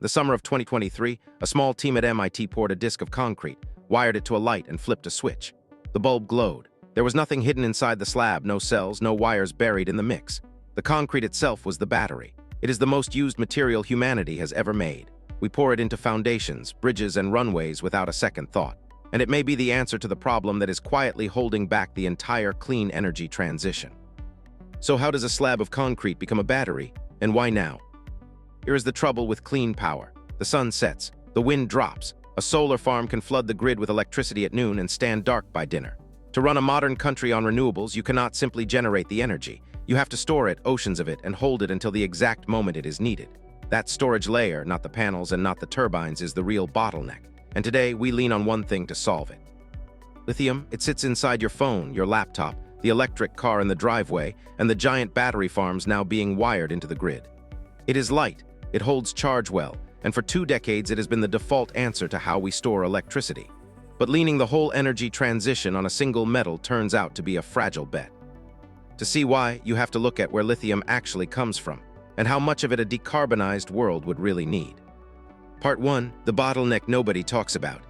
The summer of 2023, a small team at MIT poured a disk of concrete, wired it to a light, and flipped a switch. The bulb glowed. There was nothing hidden inside the slab, no cells, no wires buried in the mix. The concrete itself was the battery. It is the most used material humanity has ever made. We pour it into foundations, bridges, and runways without a second thought. And it may be the answer to the problem that is quietly holding back the entire clean energy transition. So how does a slab of concrete become a battery, and why now? Here is the trouble with clean power. The sun sets, the wind drops. A solar farm can flood the grid with electricity at noon and stand dark by dinner. To run a modern country on renewables, you cannot simply generate the energy. You have to store it, oceans of it, and hold it until the exact moment it is needed. That storage layer, not the panels and not the turbines, is the real bottleneck. And today, we lean on one thing to solve it. Lithium, it sits inside your phone, your laptop, the electric car in the driveway, and the giant battery farms now being wired into the grid. It is light. It holds charge well, and for 2 decades it has been the default answer to how we store electricity. But leaning the whole energy transition on a single metal turns out to be a fragile bet. To see why, you have to look at where lithium actually comes from, and how much of it a decarbonized world would really need. Part 1. The bottleneck nobody talks about.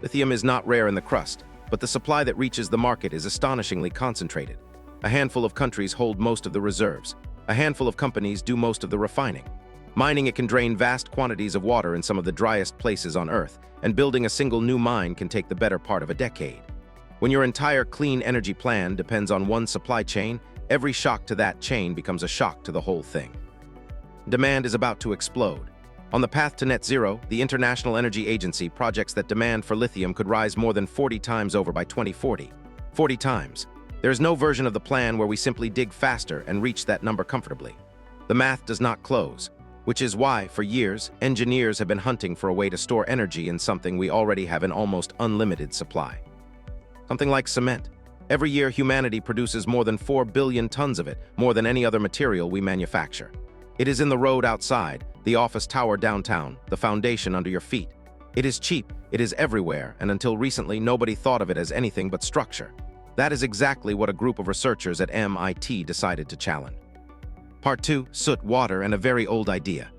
Lithium is not rare in the crust, but the supply that reaches the market is astonishingly concentrated. A handful of countries hold most of the reserves. A handful of companies do most of the refining. Mining it can drain vast quantities of water in some of the driest places on Earth, and building a single new mine can take the better part of a decade. When your entire clean energy plan depends on one supply chain, every shock to that chain becomes a shock to the whole thing. Demand is about to explode. On the path to net zero, the International Energy Agency projects that demand for lithium could rise more than 40 times over by 2040. 40 times. There is no version of the plan where we simply dig faster and reach that number comfortably. The math does not close. Which is why, for years, engineers have been hunting for a way to store energy in something we already have an almost unlimited supply. Something like cement. Every year, humanity produces more than 4 billion tons of it, more than any other material we manufacture. It is in the road outside, the office tower downtown, the foundation under your feet. It is cheap, it is everywhere, and until recently, nobody thought of it as anything but structure. That is exactly what a group of researchers at MIT decided to challenge. Part 2. Soot, water, and a very old idea.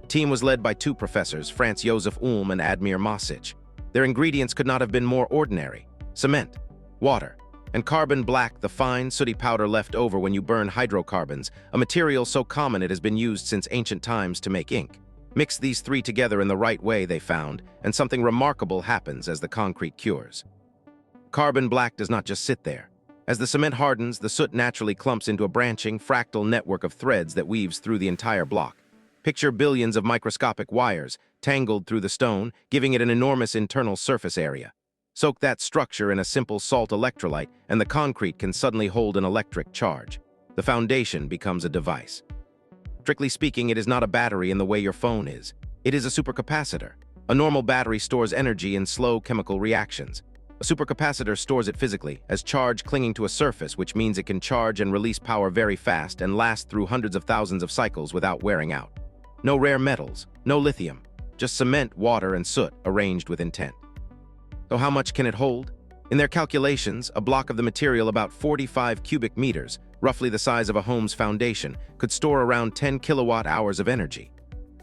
The team was led by 2 professors, Franz Josef Ulm and Admir Masic. Their ingredients could not have been more ordinary. Cement, water, and carbon black, the fine, sooty powder left over when you burn hydrocarbons, a material so common it has been used since ancient times to make ink. Mix these 3 together in the right way, they found, and something remarkable happens as the concrete cures. Carbon black does not just sit there. As the cement hardens, the soot naturally clumps into a branching, fractal network of threads that weaves through the entire block. Picture billions of microscopic wires, tangled through the stone, giving it an enormous internal surface area. Soak that structure in a simple salt electrolyte, and the concrete can suddenly hold an electric charge. The foundation becomes a device. Strictly speaking, it is not a battery in the way your phone is. It is a supercapacitor. A normal battery stores energy in slow chemical reactions. A supercapacitor stores it physically, as charge clinging to a surface, which means it can charge and release power very fast and last through hundreds of thousands of cycles without wearing out. No rare metals, no lithium, just cement, water, and soot arranged with intent. So how much can it hold? In their calculations, a block of the material about 45 cubic meters, roughly the size of a home's foundation, could store around 10 kilowatt-hours of energy.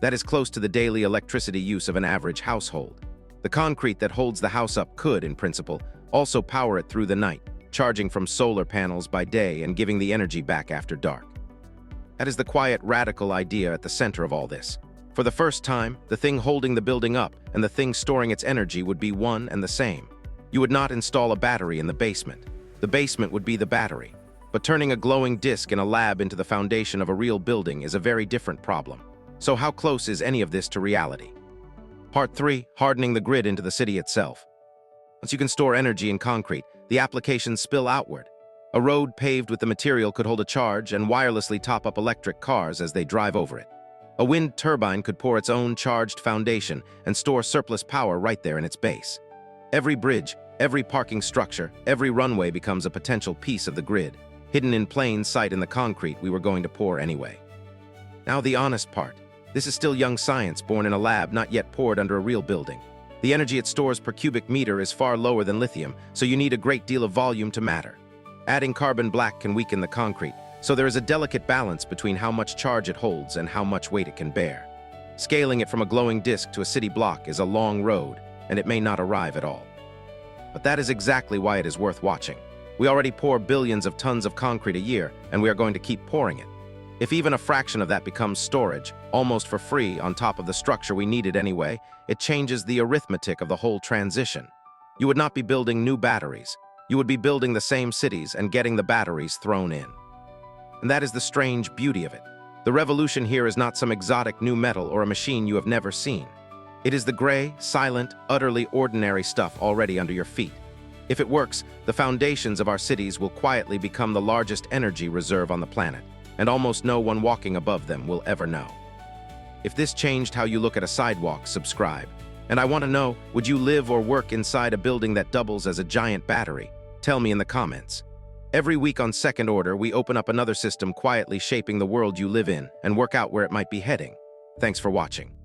That is close to the daily electricity use of an average household. The concrete that holds the house up could, in principle, also power it through the night, charging from solar panels by day and giving the energy back after dark. That is the quiet, radical idea at the center of all this. For the first time, the thing holding the building up and the thing storing its energy would be one and the same. You would not install a battery in the basement. The basement would be the battery. But turning a glowing disk in a lab into the foundation of a real building is a very different problem. So how close is any of this to reality? Part 3. Hardening the grid into the city itself. Once you can store energy in concrete, the applications spill outward. A road paved with the material could hold a charge and wirelessly top up electric cars as they drive over it. A wind turbine could pour its own charged foundation and store surplus power right there in its base. Every bridge, every parking structure, every runway becomes a potential piece of the grid, hidden in plain sight in the concrete we were going to pour anyway. Now the honest part. This is still young science born in a lab, not yet poured under a real building. The energy it stores per cubic meter is far lower than lithium, so you need a great deal of volume to matter. Adding carbon black can weaken the concrete, so there is a delicate balance between how much charge it holds and how much weight it can bear. Scaling it from a glowing disk to a city block is a long road, and it may not arrive at all. But that is exactly why it is worth watching. We already pour billions of tons of concrete a year, and we are going to keep pouring it. If even a fraction of that becomes storage, almost for free on top of the structure we needed anyway, it changes the arithmetic of the whole transition. You would not be building new batteries. You would be building the same cities and getting the batteries thrown in. And that is the strange beauty of it. The revolution here is not some exotic new metal or a machine you have never seen. It is the gray, silent, utterly ordinary stuff already under your feet. If it works, the foundations of our cities will quietly become the largest energy reserve on the planet, and almost no one walking above them will ever know. If this changed how you look at a sidewalk, subscribe. And I want to know, would you live or work inside a building that doubles as a giant battery? Tell me in the comments. Every week on Second Order, we open up another system quietly shaping the world you live in and work out where it might be heading. Thanks for watching.